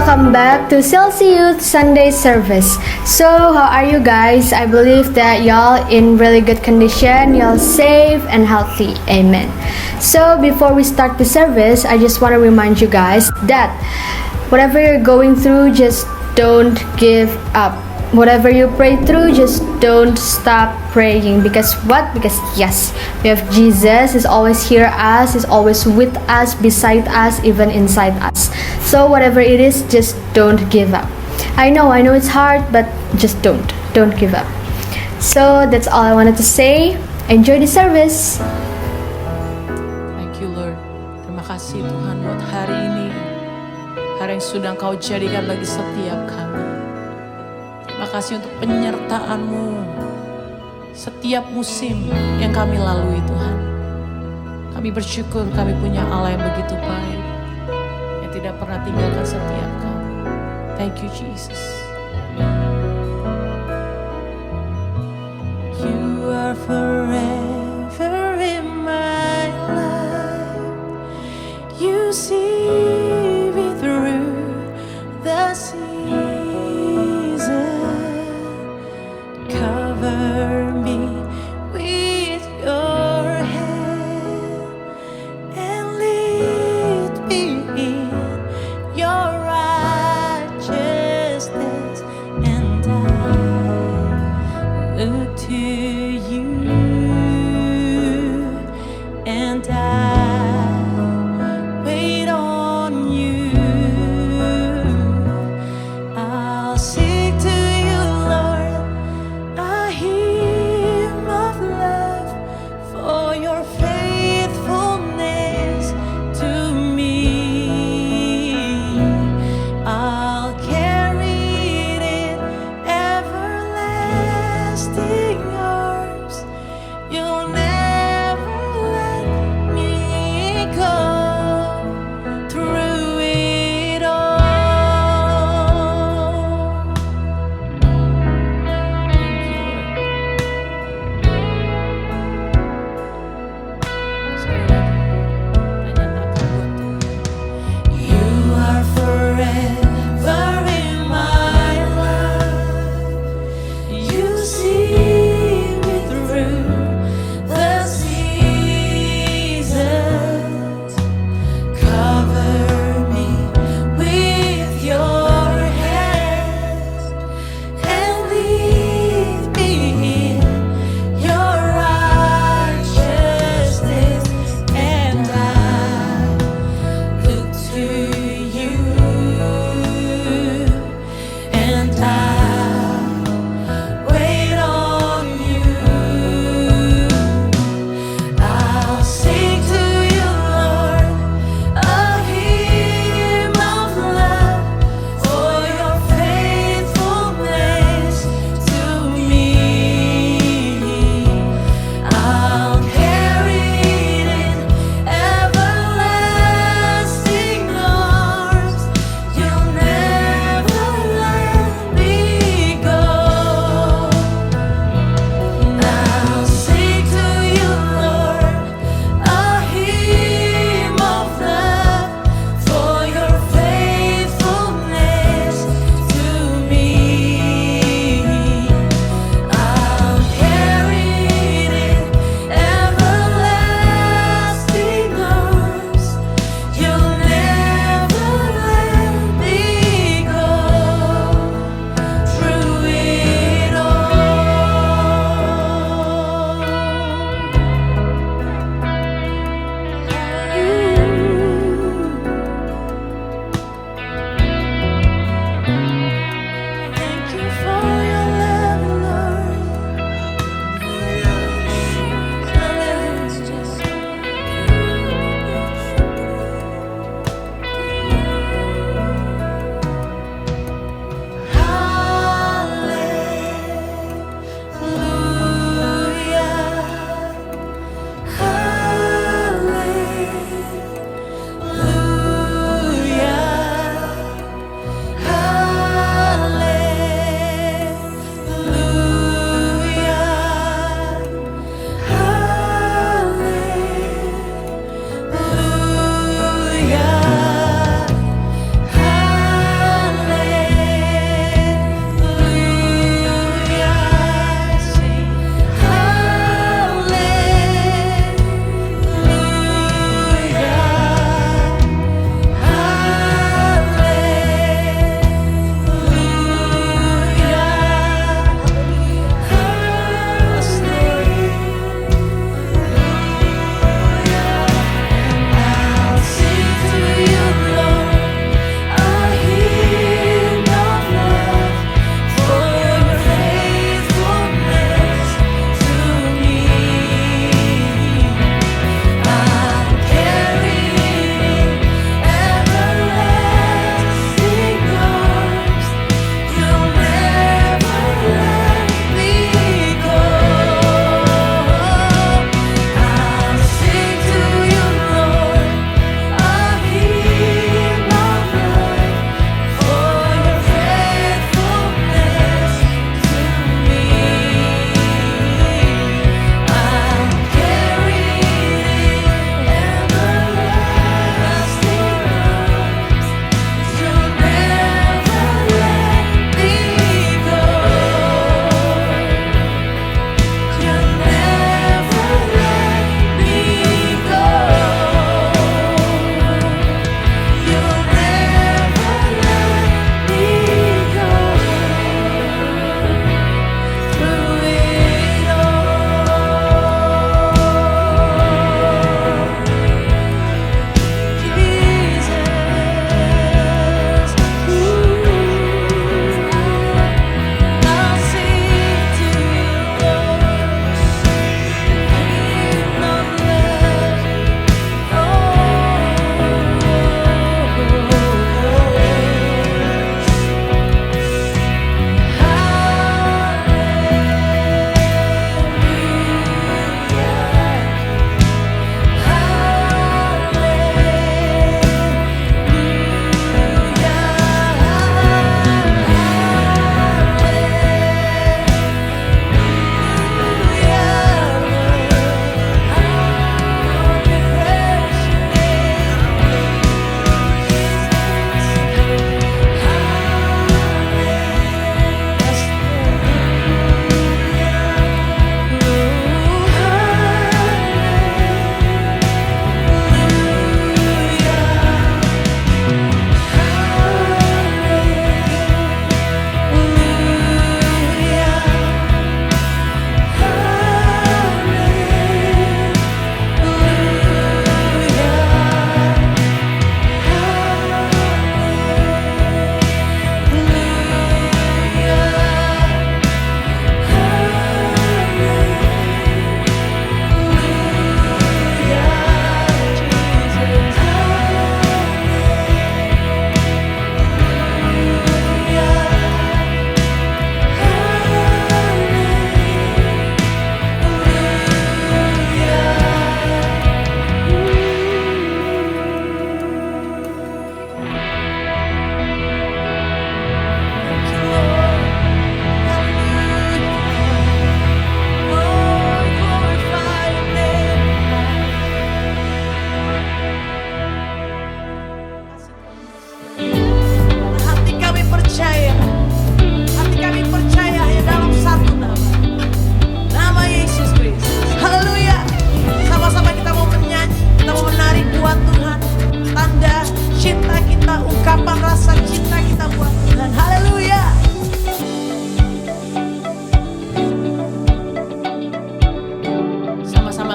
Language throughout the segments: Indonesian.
welcome back to Chelsea Youth Sunday service. So, how are you guys? I believe that y'all in really good condition, y'all safe and healthy. Amen. So, before we start the service, I just want to remind you guys that whatever you're going through, just don't give up. Whatever you pray through, just don't stop praying. Because what? Because yes, we have Jesus. He's always hear us. He's always with us, beside us, even inside us. So whatever it is, just don't give up. I know it's hard, but just don't give up. So that's all I wanted to say. Enjoy the service. Thank you, Lord. Terima kasih Tuhan buat hari ini, hari yang sudah Engkau jadikan bagi setiap kami. Terima kasih untuk penyertaan-Mu setiap musim yang kami lalui, Tuhan. Kami bersyukur kami punya Allah yang begitu baik, yang tidak pernah tinggalkan setiap kami. Thank you, Jesus. You are forever in my life. You see me through the season. Cover me with your hand and lead me in your righteousness, and I look to you.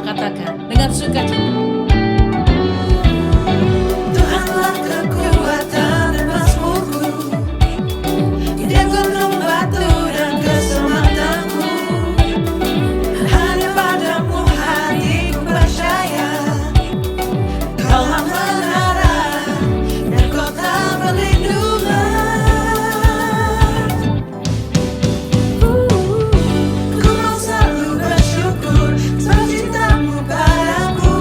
katakan dengan sukacita. Tuhanlah kekuatan dan mazmurku, Dia gunung batu dan keselamatanku. Hanya padamu hatiku percaya, Kaulah menara dan kota perlindungan. Ku mau selalu bersyukur sebab cintamu padaku.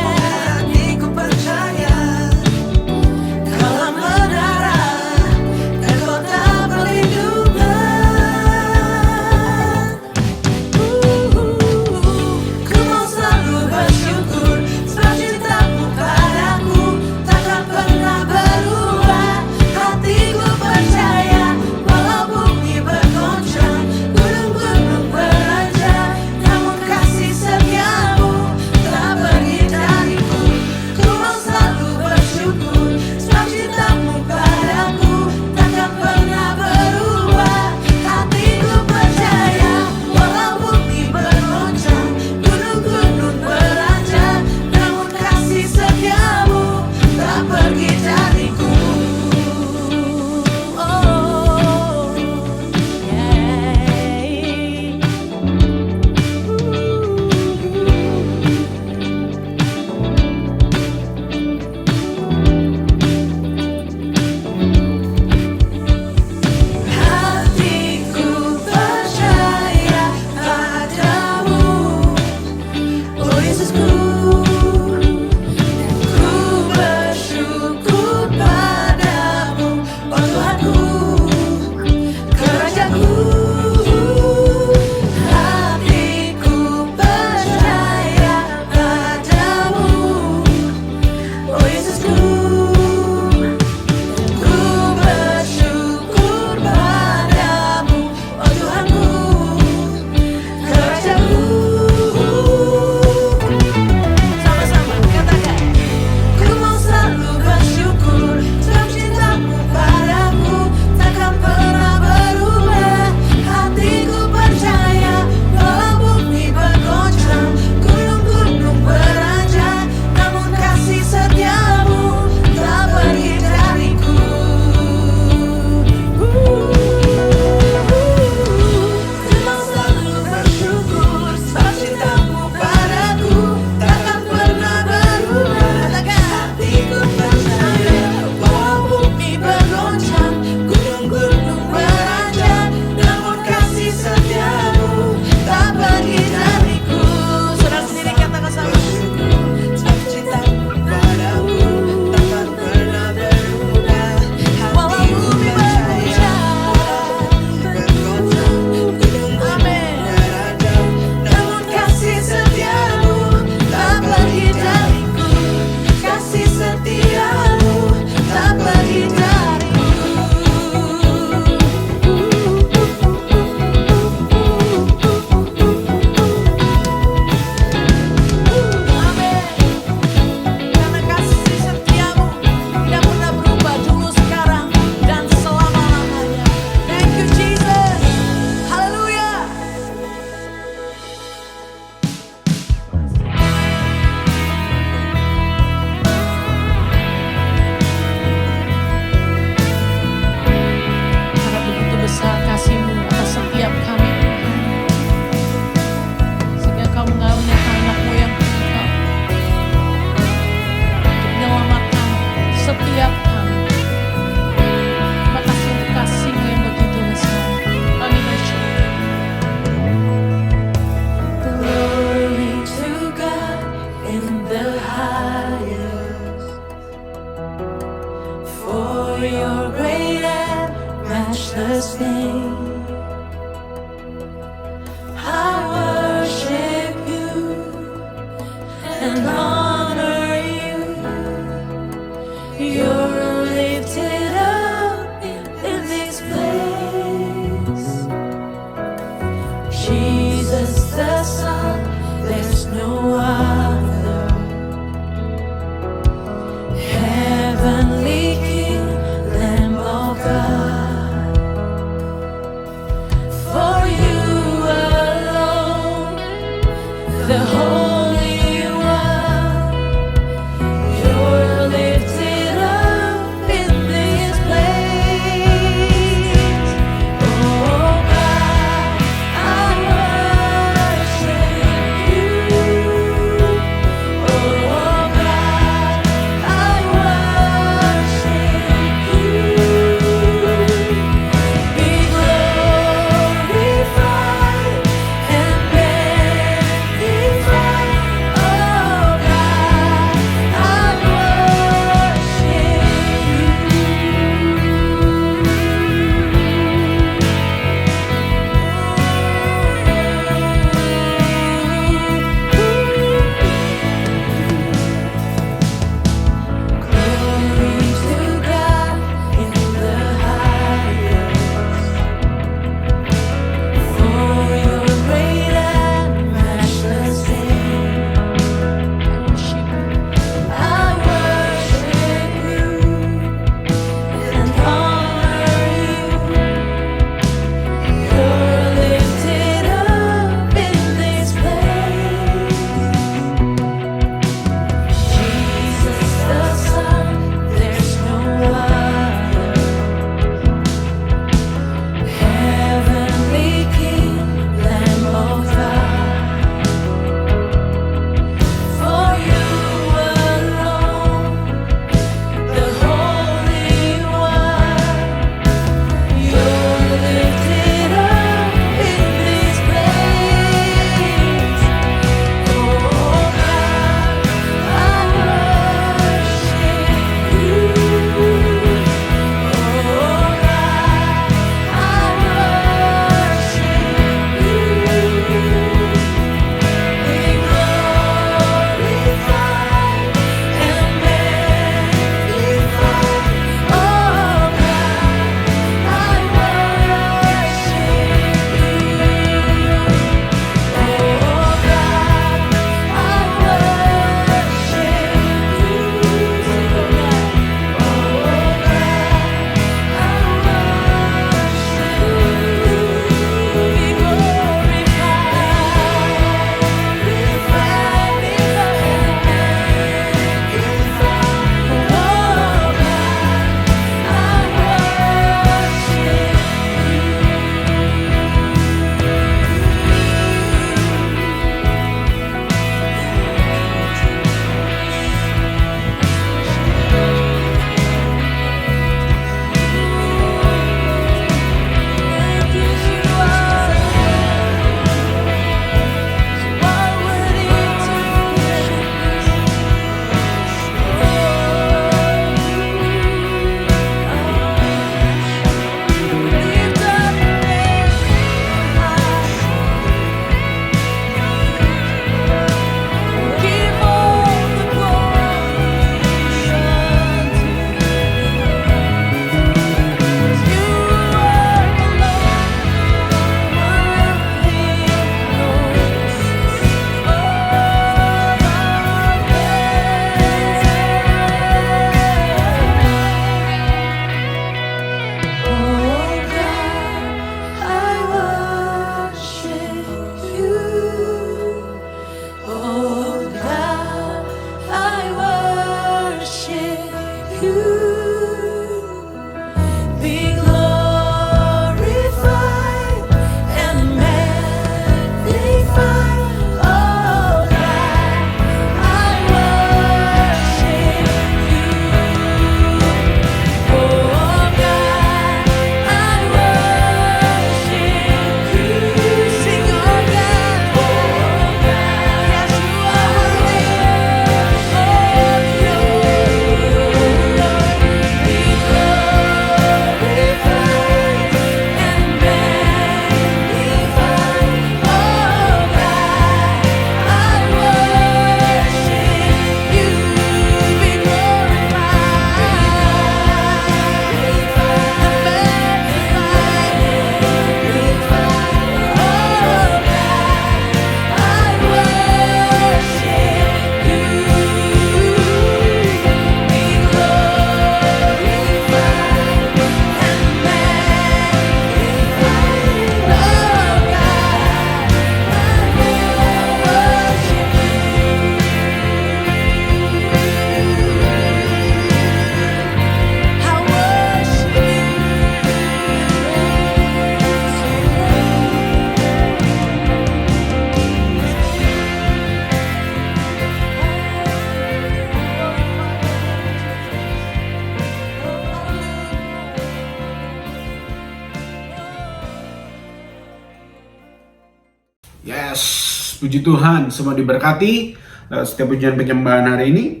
Yes, puji Tuhan, semua diberkati setiap pujian penyembahan hari ini.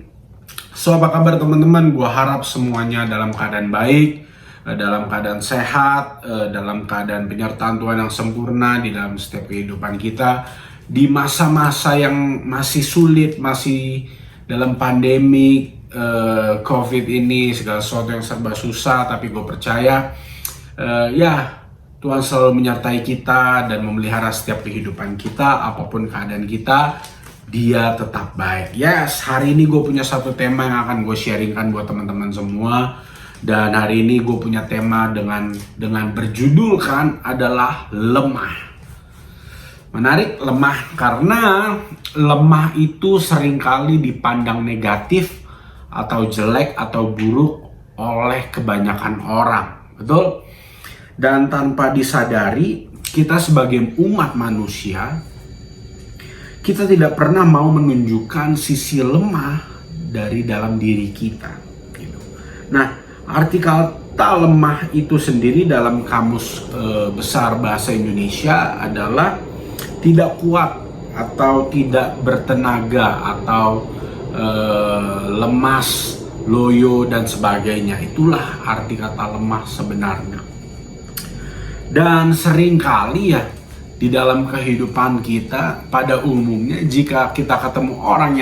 So, apa kabar teman-teman? Gua harap semuanya dalam keadaan baik, dalam keadaan sehat, dalam keadaan penyertaan Tuhan yang sempurna di dalam setiap kehidupan kita. Di masa-masa yang masih sulit, masih dalam pandemi COVID ini, segala sesuatu yang serba susah, tapi gue percaya ya Tuhan selalu menyertai kita dan memelihara setiap kehidupan kita, apapun keadaan kita, Dia tetap baik. Yes, hari ini gue punya satu tema yang akan gue sharingkan buat teman-teman semua. Dan hari ini gue punya tema dengan berjudulkan adalah lemah. Menarik, lemah, karena lemah itu seringkali dipandang negatif atau jelek atau buruk oleh kebanyakan orang. Betul? Dan tanpa disadari, kita sebagai umat manusia, kita tidak pernah mau menunjukkan sisi lemah dari dalam diri kita. Gitu. Nah, arti kata lemah itu sendiri dalam kamus besar bahasa Indonesia adalah tidak kuat atau tidak bertenaga atau lemas, loyo dan sebagainya. Itulah arti kata lemah sebenarnya. Dan seringkali ya di dalam kehidupan kita pada umumnya jika kita ketemu orang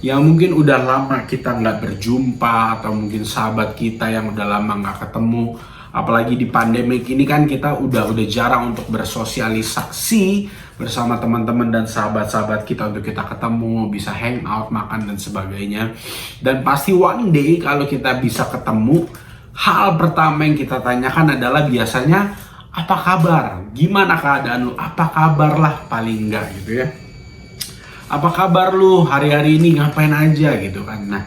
yang mungkin udah lama kita nggak berjumpa atau mungkin sahabat kita yang udah lama nggak ketemu, apalagi di pandemik ini kan kita udah jarang untuk bersosialisasi bersama teman-teman dan sahabat-sahabat kita untuk kita ketemu, bisa hangout, makan dan sebagainya. Dan pasti one day kalau kita bisa ketemu, hal pertama yang kita tanyakan adalah biasanya apa kabar? Gimana keadaan lu? Apa kabar lah paling enggak gitu ya. Apa kabar lu hari-hari ini ngapain aja gitu kan. Nah,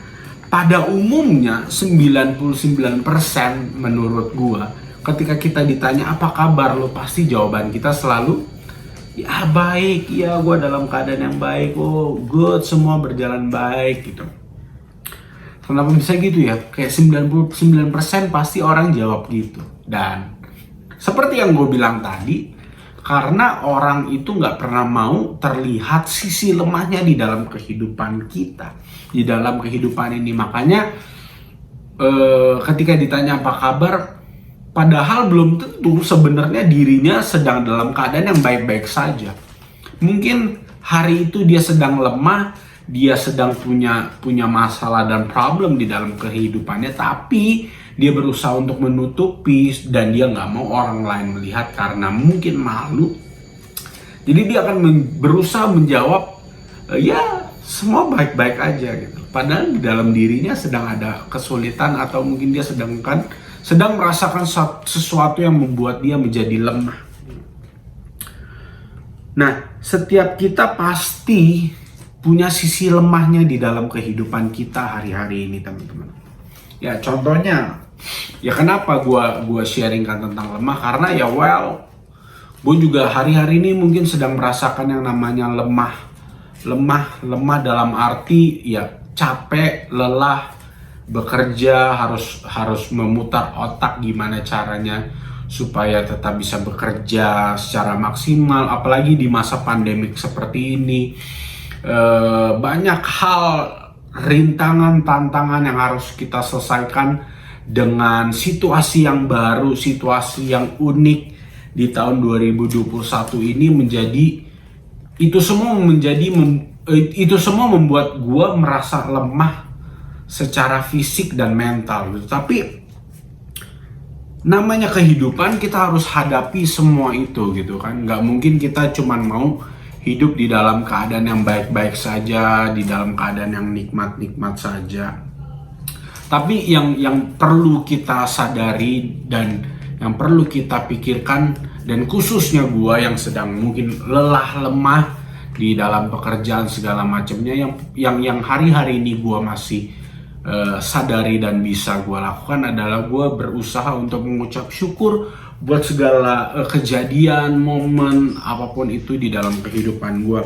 pada umumnya 99% menurut gua ketika kita ditanya apa kabar lu, pasti jawaban kita selalu ya baik, ya gua dalam keadaan yang baik, oh good, semua berjalan baik gitu. Kenapa bisa gitu ya? Kayak 99% pasti orang jawab gitu. Dan seperti yang gue bilang tadi, karena orang itu nggak pernah mau terlihat sisi lemahnya di dalam kehidupan kita, di dalam kehidupan ini. Makanya ketika ditanya apa kabar, padahal belum tentu sebenarnya dirinya sedang dalam keadaan yang baik-baik saja. Mungkin hari itu dia sedang lemah, dia sedang punya masalah dan problem di dalam kehidupannya, tapi dia berusaha untuk menutupi dan dia nggak mau orang lain melihat karena mungkin malu. Jadi dia akan berusaha menjawab ya semua baik-baik aja gitu. Padahal di dalam dirinya sedang ada kesulitan atau mungkin dia sedang merasakan sesuatu yang membuat dia menjadi lemah. Nah, setiap kita pasti punya sisi lemahnya di dalam kehidupan kita hari-hari ini, teman-teman. Ya contohnya, ya kenapa gua sharingkan tentang lemah, karena ya gue juga hari-hari ini mungkin sedang merasakan yang namanya lemah dalam arti ya capek, lelah, bekerja, harus memutar otak gimana caranya supaya tetap bisa bekerja secara maksimal, apalagi di masa pandemik seperti ini. Banyak hal, rintangan, tantangan yang harus kita selesaikan dengan situasi yang baru, situasi yang unik di tahun 2021 ini itu semua membuat gue merasa lemah secara fisik dan mental gitu. Tapi namanya kehidupan, kita harus hadapi semua itu gitu kan. Nggak mungkin kita cuman mau hidup di dalam keadaan yang baik-baik saja, di dalam keadaan yang nikmat-nikmat saja. Tapi yang perlu kita sadari dan yang perlu kita pikirkan, dan khususnya gua yang sedang mungkin lelah, lemah di dalam pekerjaan segala macamnya, yang hari-hari ini gua masih sadari dan bisa gua lakukan adalah gua berusaha untuk mengucap syukur buat segala kejadian, momen, apapun itu di dalam kehidupan gue.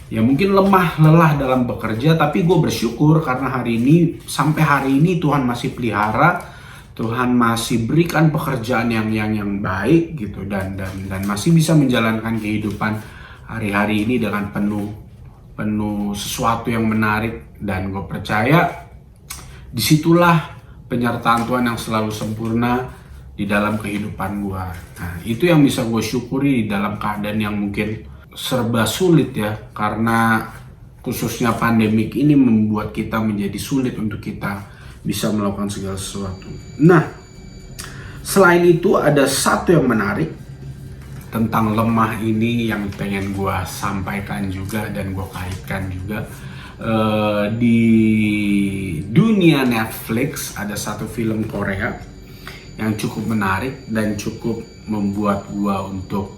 Ya mungkin lemah, lelah dalam bekerja, tapi gue bersyukur karena sampai hari ini Tuhan masih pelihara, Tuhan masih berikan pekerjaan yang baik gitu, dan masih bisa menjalankan kehidupan hari-hari ini dengan penuh sesuatu yang menarik, dan gue percaya disitulah penyertaan Tuhan yang selalu sempurna di dalam kehidupan gue. Nah, itu yang bisa gue syukuri di dalam keadaan yang mungkin serba sulit ya, karena khususnya pandemik ini membuat kita menjadi sulit untuk kita bisa melakukan segala sesuatu. Nah, selain itu ada satu yang menarik tentang lemah ini yang pengen gue sampaikan juga dan gue kaitkan juga. Di dunia Netflix ada satu film Korea yang cukup menarik dan cukup membuat gue untuk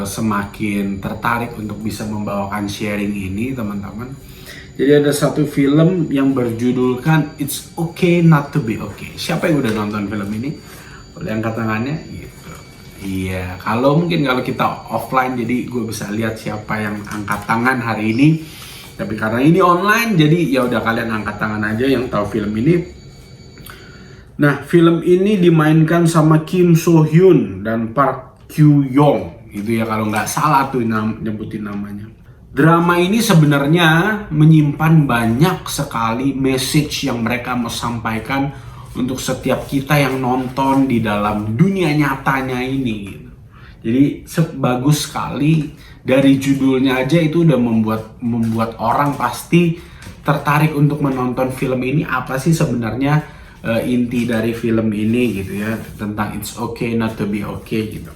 semakin tertarik untuk bisa membawakan sharing ini, teman-teman. Jadi ada satu film yang berjudulkan It's Okay Not to Be Okay. Siapa yang udah nonton film ini? Boleh angkat tangannya? Gitu. Iya, kalau kita offline jadi gue bisa lihat siapa yang angkat tangan hari ini. Tapi karena ini online jadi ya udah kalian angkat tangan aja yang tahu film ini. Nah, film ini dimainkan sama Kim So Hyun dan Park Kyu Young. Itu ya kalau nggak salah tuh nyebutin namanya. Drama ini sebenarnya menyimpan banyak sekali message yang mereka mau sampaikan untuk setiap kita yang nonton di dalam dunia nyatanya ini gitu. Jadi bagus sekali, dari judulnya aja itu udah membuat orang pasti tertarik untuk menonton film ini. Apa sih sebenarnya inti dari film ini gitu ya, tentang It's Okay Not to Be Okay gitu.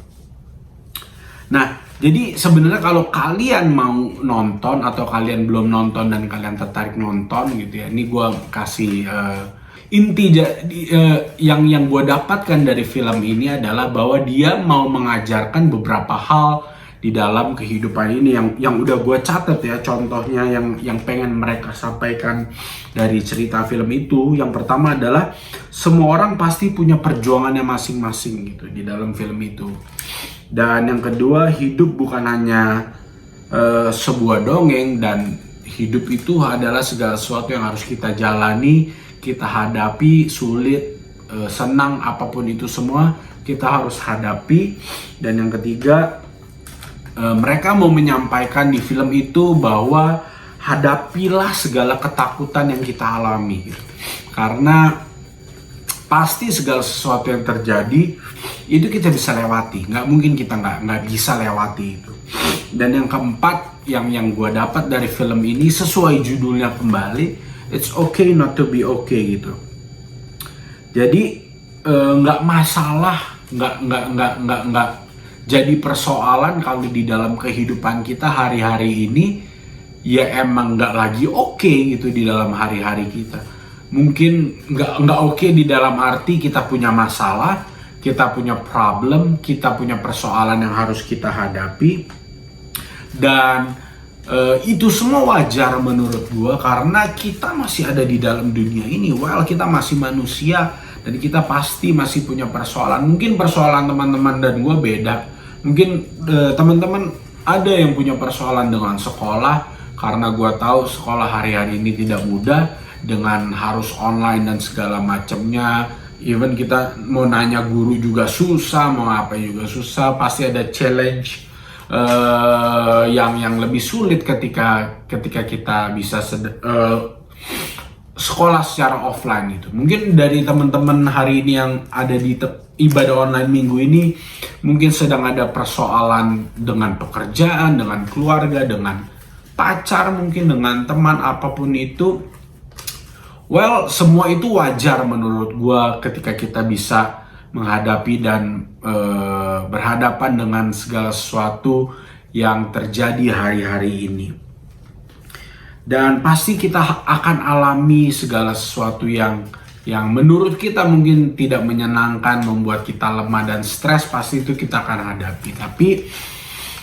Nah, jadi sebenarnya kalau kalian mau nonton atau kalian belum nonton dan kalian tertarik nonton gitu ya, ini gue kasih inti yang gue dapatkan dari film ini adalah bahwa dia mau mengajarkan beberapa hal di dalam kehidupan ini yang udah gue catat ya, contohnya yang pengen mereka sampaikan dari cerita film itu. Yang pertama adalah semua orang pasti punya perjuangannya masing-masing gitu di dalam film itu. Dan yang kedua, hidup bukan hanya sebuah dongeng, dan hidup itu adalah segala sesuatu yang harus kita jalani, kita hadapi, sulit, senang, apapun itu semua kita harus hadapi. Dan yang ketiga, mereka mau menyampaikan di film itu bahwa hadapilah segala ketakutan yang kita alami gitu. Karena pasti segala sesuatu yang terjadi itu kita bisa lewati, nggak mungkin kita nggak bisa lewati itu. Dan yang keempat yang gue dapat dari film ini sesuai judulnya kembali, It's Okay Not to Be Okay gitu. Jadi nggak masalah, nggak jadi persoalan kalau di dalam kehidupan kita hari-hari ini ya emang nggak lagi oke gitu di dalam hari-hari kita. Mungkin nggak oke di dalam arti kita punya masalah, kita punya problem, kita punya persoalan yang harus kita hadapi, dan itu semua wajar menurut gua karena kita masih ada di dalam dunia ini. Kita masih manusia dan kita pasti masih punya persoalan. Mungkin persoalan teman-teman dan gua beda. Mungkin teman-teman ada yang punya persoalan dengan sekolah, karena gua tahu sekolah hari-hari ini tidak mudah dengan harus online dan segala macamnya. Even kita mau nanya guru juga susah, mau apa juga susah. Pasti ada challenge yang lebih sulit ketika kita bisa sekolah secara offline itu. Mungkin dari teman-teman hari ini yang ada di ibadah online minggu ini mungkin sedang ada persoalan dengan pekerjaan, dengan keluarga, dengan pacar, mungkin dengan teman, apapun itu. Semua itu wajar menurut gua ketika kita bisa menghadapi dan berhadapan dengan segala sesuatu yang terjadi hari-hari ini. Dan pasti kita akan alami segala sesuatu yang menurut kita mungkin tidak menyenangkan, membuat kita lemah dan stres, pasti itu kita akan hadapi. Tapi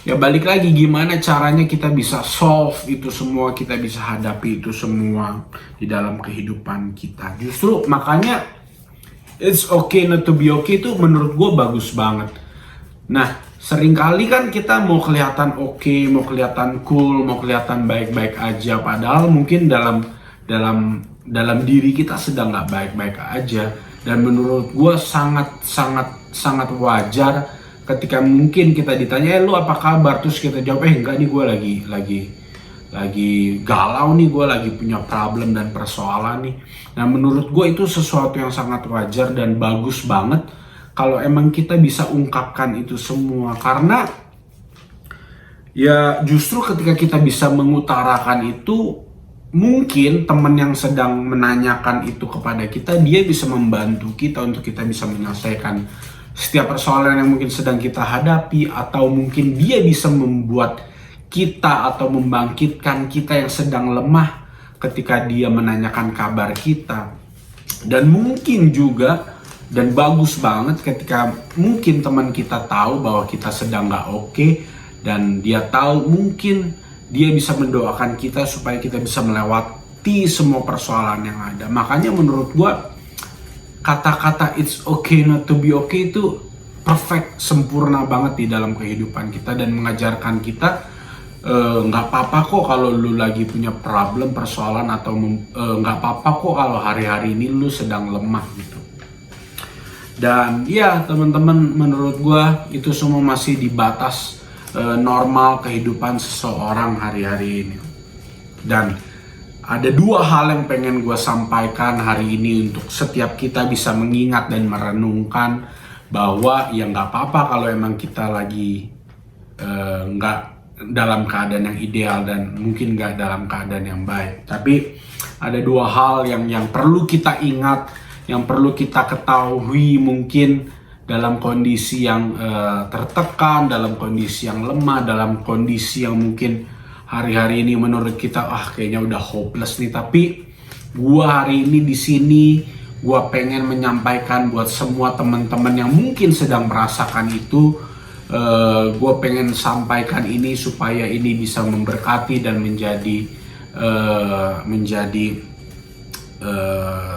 ya balik lagi, gimana caranya kita bisa solve itu semua, kita bisa hadapi itu semua di dalam kehidupan kita. Justru makanya It's Okay Not to Be Okay itu menurut gue bagus banget. Nah, seringkali kan kita mau kelihatan oke, mau kelihatan cool, mau kelihatan baik-baik aja, padahal mungkin dalam diri kita sedang nggak baik-baik aja. Dan menurut gue sangat wajar ketika mungkin kita ditanya, lu apa kabar? Terus kita jawab, enggak nih, gue lagi galau nih, gue lagi punya problem dan persoalan nih. Nah, menurut gue itu sesuatu yang sangat wajar dan bagus banget kalau emang kita bisa ungkapkan itu semua. Karena ya justru ketika kita bisa mengutarakan itu, mungkin teman yang sedang menanyakan itu kepada kita, dia bisa membantu kita untuk kita bisa menyelesaikan setiap persoalan yang mungkin sedang kita hadapi, atau mungkin dia bisa membuat kita atau membangkitkan kita yang sedang lemah ketika dia menanyakan kabar kita. Dan mungkin juga, dan bagus banget ketika mungkin teman kita tahu bahwa kita sedang gak oke, dan dia tahu mungkin dia bisa mendoakan kita supaya kita bisa melewati semua persoalan yang ada. Makanya menurut gua kata-kata it's okay not to be okay itu perfect, sempurna banget di dalam kehidupan kita, dan mengajarkan kita nggak apa-apa kok kalau lu lagi punya problem, persoalan, atau nggak apa-apa kok kalau hari-hari ini lu sedang lemah gitu. Dan ya teman-teman, menurut gua itu semua masih di batas normal kehidupan seseorang hari-hari ini. Dan ada dua hal yang pengen gua sampaikan hari ini untuk setiap kita bisa mengingat dan merenungkan bahwa ya nggak apa-apa kalau emang kita lagi nggak dalam keadaan yang ideal dan mungkin nggak dalam keadaan yang baik. Tapi ada dua hal yang perlu kita ingat, yang perlu kita ketahui mungkin dalam kondisi yang tertekan, dalam kondisi yang lemah, dalam kondisi yang mungkin hari-hari ini menurut kita kayaknya udah hopeless nih. Tapi gua hari ini di sini, gua pengen menyampaikan buat semua teman-teman yang mungkin sedang merasakan itu. Gue pengen sampaikan ini supaya ini bisa memberkati dan menjadi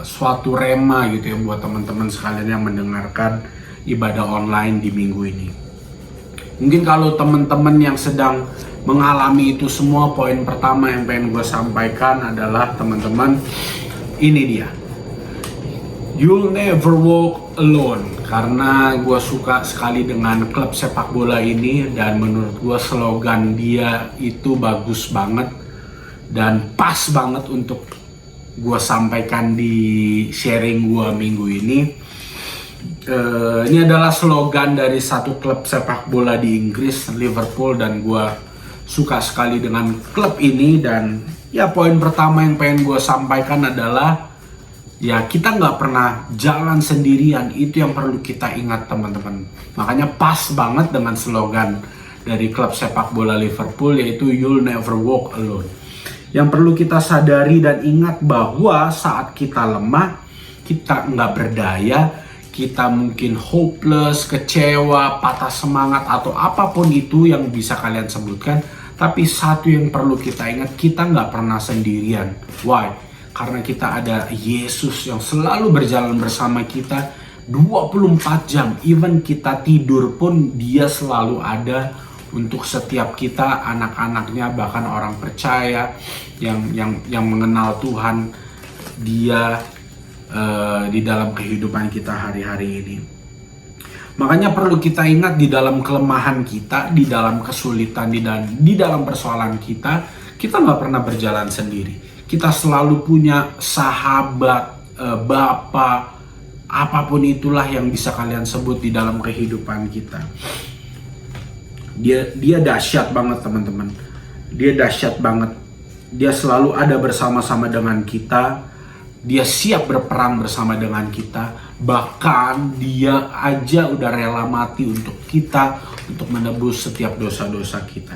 suatu rema gitu ya buat teman-teman sekalian yang mendengarkan ibadah online di minggu ini. Mungkin kalau teman-teman yang sedang mengalami itu semua, poin pertama yang pengen gue sampaikan adalah teman-teman, ini dia, you'll never walk alone. Karena gue suka sekali dengan klub sepak bola ini, dan menurut gue slogan dia itu bagus banget dan pas banget untuk gue sampaikan di sharing gue minggu ini. Ini adalah slogan dari satu klub sepak bola di Inggris, Liverpool, dan gue suka sekali dengan klub ini. Dan ya poin pertama yang pengen gue sampaikan adalah ya kita nggak pernah jalan sendirian. Itu yang perlu kita ingat teman-teman. Makanya pas banget dengan slogan dari klub sepak bola Liverpool, yaitu you'll never walk alone. Yang perlu kita sadari dan ingat bahwa saat kita lemah, kita nggak berdaya, kita mungkin hopeless, kecewa, patah semangat, atau apapun itu yang bisa kalian sebutkan. Tapi satu yang perlu kita ingat, kita nggak pernah sendirian. Why? Karena kita ada Yesus yang selalu berjalan bersama kita 24 jam. Even kita tidur pun dia selalu ada untuk setiap kita, anak-anaknya, bahkan orang percaya yang mengenal Tuhan. Dia di dalam kehidupan kita hari-hari ini. Makanya perlu kita ingat di dalam kelemahan kita, di dalam kesulitan, di dalam persoalan kita nggak pernah berjalan sendiri. Kita selalu punya sahabat, bapak, apapun itulah yang bisa kalian sebut di dalam kehidupan kita. Dia dahsyat banget teman-teman. Dia dahsyat banget. Dia selalu ada bersama-sama dengan kita. Dia siap berperang bersama dengan kita. Bahkan dia aja udah rela mati untuk kita, untuk menebus setiap dosa-dosa kita.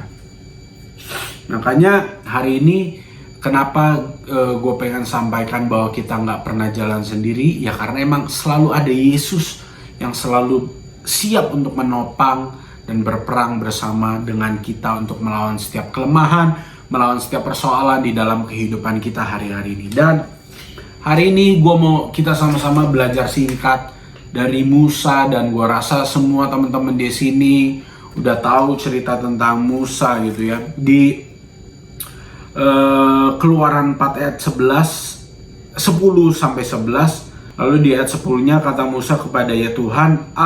Makanya hari ini kenapa gue pengen sampaikan bahwa kita nggak pernah jalan sendiri, ya karena emang selalu ada Yesus yang selalu siap untuk menopang dan berperang bersama dengan kita untuk melawan setiap kelemahan, melawan setiap persoalan di dalam kehidupan kita hari-hari ini. Dan hari ini gue mau kita sama-sama belajar singkat dari Musa, dan gue rasa semua teman-teman di sini udah tahu cerita tentang Musa gitu ya. Di Keluaran 4 ayat 10 sampai 11, lalu di ayat 10-nya kata Musa kepada ya Tuhan,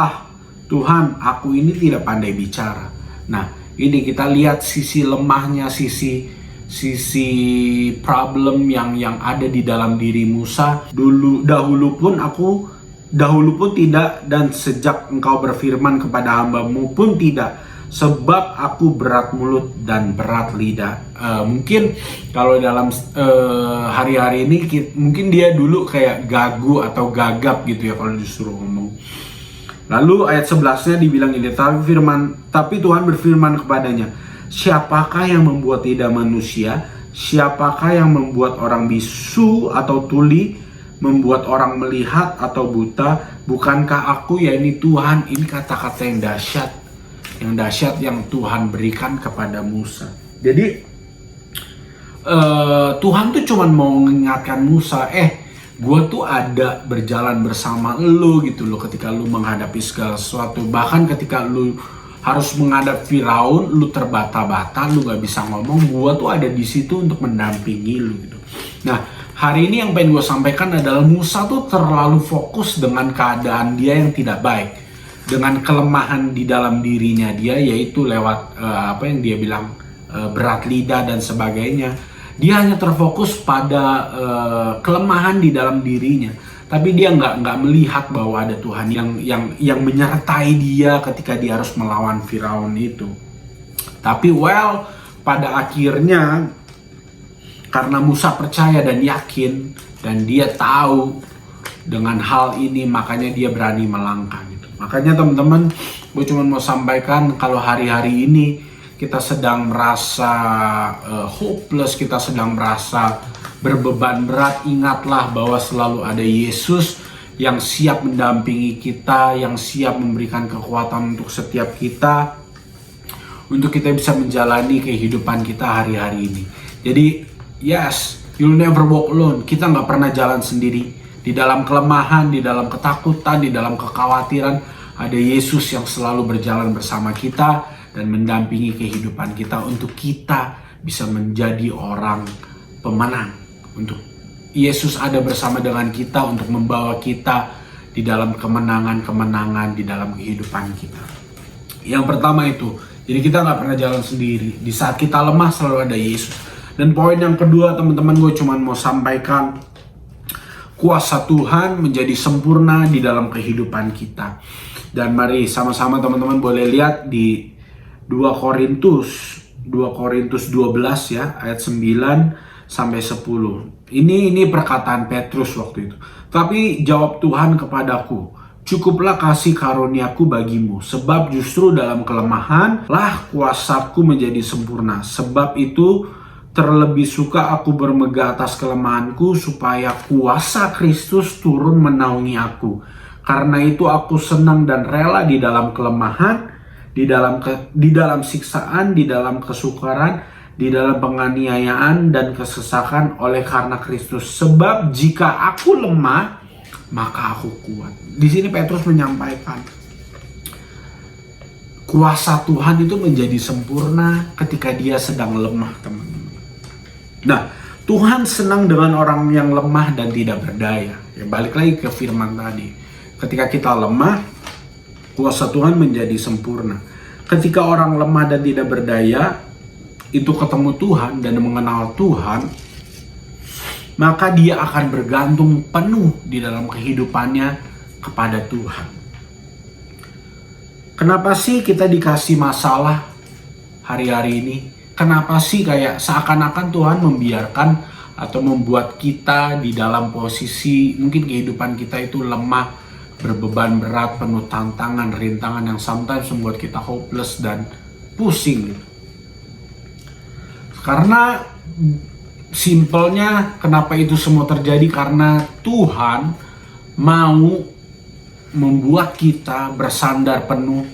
Tuhan, aku ini tidak pandai bicara. Nah, ini kita lihat sisi lemahnya, sisi problem yang ada di dalam diri Musa. Dahulu pun tidak, dan sejak engkau berfirman kepada hambamu pun tidak, sebab aku berat mulut dan berat lidah. Mungkin kalau dalam hari-hari ini mungkin dia dulu kayak gagu atau gagap gitu ya kalau disuruh ngomong. Lalu ayat 11-nya dibilang ini, tapi Tuhan berfirman kepadanya, siapakah yang membuat lidah manusia? Siapakah yang membuat orang bisu atau tuli? Membuat orang melihat atau buta? Bukankah aku, yakni Tuhan? Ini kata-kata yang dahsyat yang Tuhan berikan kepada Musa. Jadi Tuhan tuh cuman mau mengingatkan Musa, gue tuh ada berjalan bersama lo gitu loh ketika lo menghadapi segala sesuatu. Bahkan ketika lo harus menghadap Firaun, lo terbata-bata, lo gak bisa ngomong, gue tuh ada di situ untuk mendampingi lo gitu. Nah, hari ini yang pengen gue sampaikan adalah Musa tuh terlalu fokus dengan keadaan dia yang tidak baik, dengan kelemahan di dalam dirinya dia, yaitu lewat apa yang dia bilang berat lidah dan sebagainya. Dia hanya terfokus pada kelemahan di dalam dirinya, tapi dia nggak melihat bahwa ada Tuhan yang menyertai dia ketika dia harus melawan Firaun itu. Tapi pada akhirnya karena Musa percaya dan yakin dan dia tahu dengan hal ini, makanya dia berani melangkah gitu. Makanya teman-teman, gue cuma mau sampaikan kalau hari-hari ini kita sedang merasa hopeless, kita sedang merasa berbeban berat, ingatlah bahwa selalu ada Yesus yang siap mendampingi kita, yang siap memberikan kekuatan untuk setiap kita, untuk kita bisa menjalani kehidupan kita hari-hari ini. Jadi, yes, you'll never walk alone. Kita nggak pernah jalan sendiri. Di dalam kelemahan, di dalam ketakutan, di dalam kekhawatiran, ada Yesus yang selalu berjalan bersama kita dan mendampingi kehidupan kita untuk kita bisa menjadi orang pemenang. Untuk Yesus ada bersama dengan kita untuk membawa kita di dalam kemenangan-kemenangan di dalam kehidupan kita. Yang pertama itu, jadi kita nggak pernah jalan sendiri. Di saat kita lemah selalu ada Yesus. Dan poin yang kedua teman-teman, gue cuma mau sampaikan, kuasa Tuhan menjadi sempurna di dalam kehidupan kita. Dan mari sama-sama teman-teman boleh lihat di 2 Korintus 12 ya, ayat 9 sampai 10. Ini perkataan Petrus waktu itu. Tapi jawab Tuhan kepadaku, cukuplah kasih karuniaku bagimu, sebab justru dalam kelemahan lah kuasaku menjadi sempurna. Sebab itu terlebih suka aku bermegah atas kelemahanku, supaya kuasa Kristus turun menaungi aku. Karena itu aku senang dan rela di dalam kelemahan, di dalam siksaan, di dalam kesukaran, di dalam penganiayaan dan kesesakan oleh karena Kristus. Sebab jika aku lemah, maka aku kuat. Di sini Petrus menyampaikan, kuasa Tuhan itu menjadi sempurna ketika dia sedang lemah, teman-teman. Nah, Tuhan senang dengan orang yang lemah dan tidak berdaya. Ya, balik lagi ke firman tadi. Ketika kita lemah, kuasa Tuhan menjadi sempurna. Ketika orang lemah dan tidak berdaya itu ketemu Tuhan dan mengenal Tuhan, maka dia akan bergantung penuh di dalam kehidupannya kepada Tuhan. Kenapa sih kita dikasih masalah hari-hari ini? Kenapa sih kayak seakan-akan Tuhan membiarkan atau membuat kita di dalam posisi mungkin kehidupan kita itu lemah, berbeban berat, penuh tantangan, rintangan yang sometimes membuat kita hopeless dan pusing. Karena simpelnya kenapa itu semua terjadi, karena Tuhan mau membuat kita bersandar penuh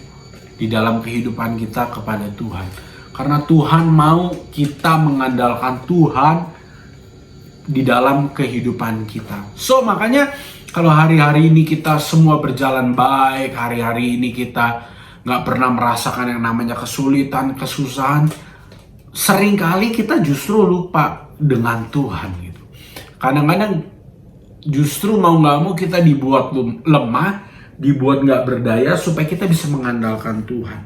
di dalam kehidupan kita kepada Tuhan. Karena Tuhan mau kita mengandalkan Tuhan di dalam kehidupan kita. So makanya kalau hari-hari ini kita semua berjalan baik, hari-hari ini kita nggak pernah merasakan yang namanya kesulitan, kesusahan, seringkali kita justru lupa dengan Tuhan gitu. Kadang-kadang justru mau nggak mau kita dibuat lemah dibuat nggak berdaya supaya kita bisa mengandalkan Tuhan.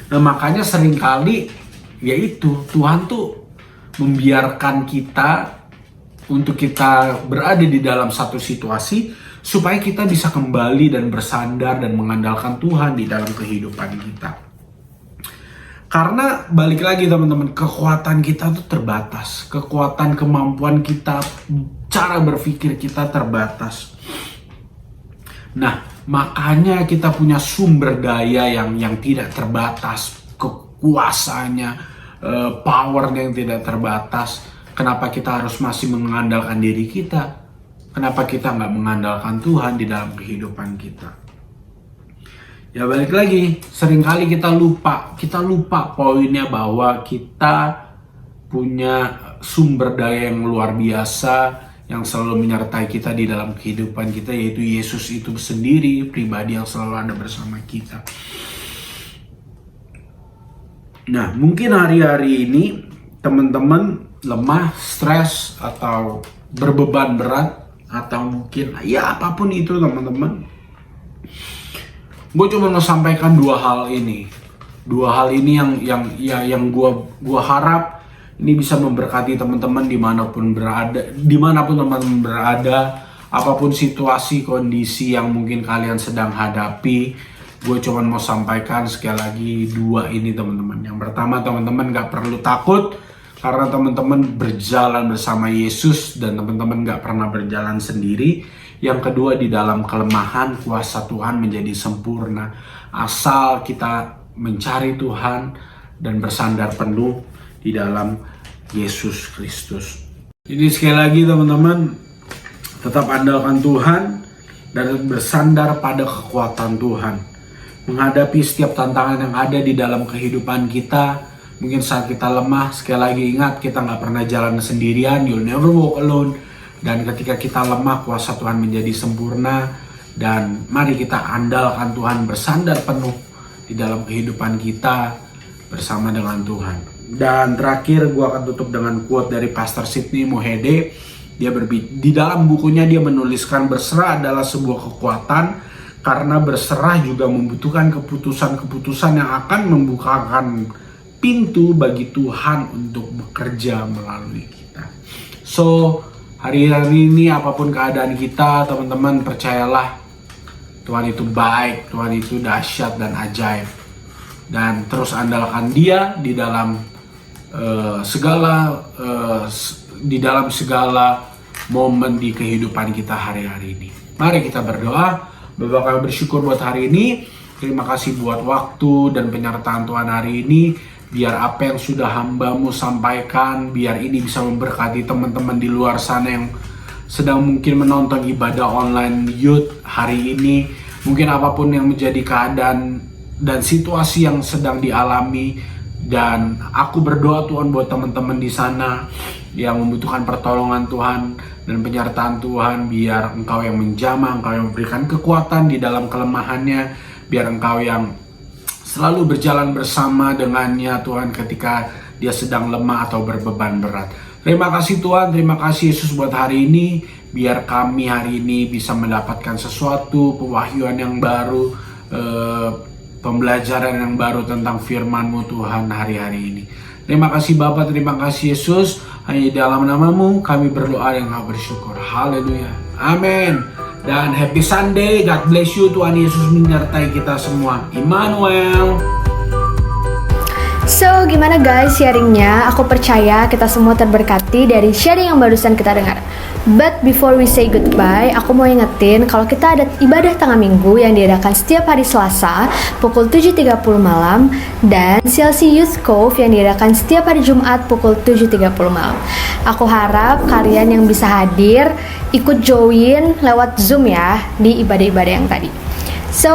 Nah makanya seringkali yaitu Tuhan tuh membiarkan kita untuk kita berada di dalam satu situasi supaya kita bisa kembali dan bersandar dan mengandalkan Tuhan di dalam kehidupan kita. Karena balik lagi teman-teman, kekuatan kita tuh terbatas. Kekuatan kemampuan kita, cara berpikir kita terbatas. Nah, makanya kita punya sumber daya yang tidak terbatas, kekuasaannya, powernya yang tidak terbatas. Kenapa kita harus masih mengandalkan diri kita? Kenapa kita nggak mengandalkan Tuhan di dalam kehidupan kita? Ya balik lagi, seringkali kita lupa poinnya bahwa kita punya sumber daya yang luar biasa yang selalu menyertai kita di dalam kehidupan kita, yaitu Yesus itu sendiri, pribadi yang selalu ada bersama kita. Nah, mungkin hari-hari ini teman-teman lemah, stres, atau berbeban berat, atau mungkin ya apapun itu teman-teman. Gue cuma mau sampaikan dua hal ini yang gue harap ini bisa memberkati teman-teman dimanapun teman-teman berada, apapun situasi kondisi yang mungkin kalian sedang hadapi. Gue cuma mau sampaikan sekali lagi dua ini teman-teman. Yang pertama, teman-teman gak perlu takut karena teman-teman berjalan bersama Yesus dan teman-teman gak pernah berjalan sendiri. Yang kedua, di dalam kelemahan kuasa Tuhan menjadi sempurna asal kita mencari Tuhan dan bersandar penuh di dalam Yesus Kristus. Jadi sekali lagi teman-teman, tetap andalkan Tuhan dan bersandar pada kekuatan Tuhan. Menghadapi setiap tantangan yang ada di dalam kehidupan kita. Mungkin saat kita lemah, sekali lagi ingat, kita gak pernah jalan sendirian, you'll never walk alone. Dan ketika kita lemah, kuasa Tuhan menjadi sempurna. Dan mari kita andalkan Tuhan, bersandar penuh di dalam kehidupan kita bersama dengan Tuhan. Dan terakhir gue akan tutup dengan quote dari Pastor Sidney Mohede. Dia di dalam bukunya dia menuliskan, berserah adalah sebuah kekuatan, karena berserah juga membutuhkan keputusan-keputusan yang akan membukakan pintu bagi Tuhan untuk bekerja melalui kita. So, hari-hari ini apapun keadaan kita, teman-teman percayalah Tuhan itu baik, Tuhan itu dahsyat dan ajaib. Dan terus andalkan Dia di dalam segala momen di kehidupan kita hari-hari ini. Mari kita berdoa. Bapak kami bersyukur buat hari ini. Terima kasih buat waktu dan penyertaan Tuhan hari ini. Biar apa yang sudah hamba-Mu sampaikan, biar ini bisa memberkati teman-teman di luar sana yang sedang mungkin menonton ibadah online youth hari ini. Mungkin apapun yang menjadi keadaan dan situasi yang sedang dialami. Dan aku berdoa Tuhan buat teman-teman di sana yang membutuhkan pertolongan Tuhan dan penyertaan Tuhan. Biar Engkau yang menjamah, Engkau yang memberikan kekuatan di dalam kelemahannya. Biar Engkau yang selalu berjalan bersama dengannya Tuhan ketika dia sedang lemah atau berbeban berat. Terima kasih Tuhan, terima kasih Yesus buat hari ini. Biar kami hari ini bisa mendapatkan sesuatu, pewahyuan yang baru, pembelajaran yang baru tentang firman-Mu Tuhan hari-hari ini. Terima kasih Bapa, terima kasih Yesus. Hanya di dalam nama-Mu kami berdoa dan kami bersyukur. Haleluya. Amin. Dan happy Sunday, God bless you, Tuhan Yesus menyertai kita semua. Immanuel. So, gimana guys sharingnya? Aku percaya kita semua terberkati dari sharing yang barusan kita dengar. But before we say goodbye, aku mau ingetin kalau kita ada ibadah tengah minggu yang diadakan setiap hari Selasa pukul 7.30 malam dan CLC Youth Cove yang diadakan setiap hari Jumat pukul 7.30 malam. Aku harap kalian yang bisa hadir ikut join lewat Zoom ya di ibadah-ibadah yang tadi. So,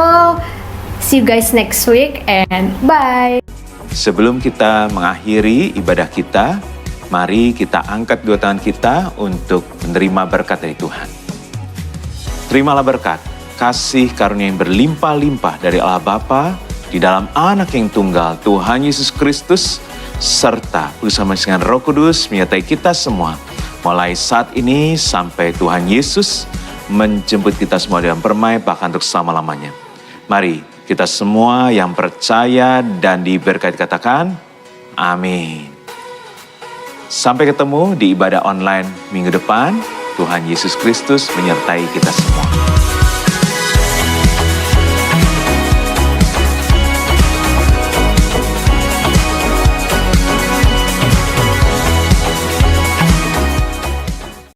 see you guys next week and bye. Sebelum kita mengakhiri ibadah kita, mari kita angkat dua tangan kita untuk menerima berkat dari Tuhan. Terimalah berkat, kasih karunia yang berlimpah-limpah dari Allah Bapa di dalam Anak yang tunggal, Tuhan Yesus Kristus, serta bersama dengan Roh Kudus menyertai kita semua, mulai saat ini sampai Tuhan Yesus menjemput kita semua dalam permai bahkan untuk selama-lamanya. Mari kita semua yang percaya dan diberkati katakan, amin. Sampai ketemu di ibadah online minggu depan. Tuhan Yesus Kristus menyertai kita semua.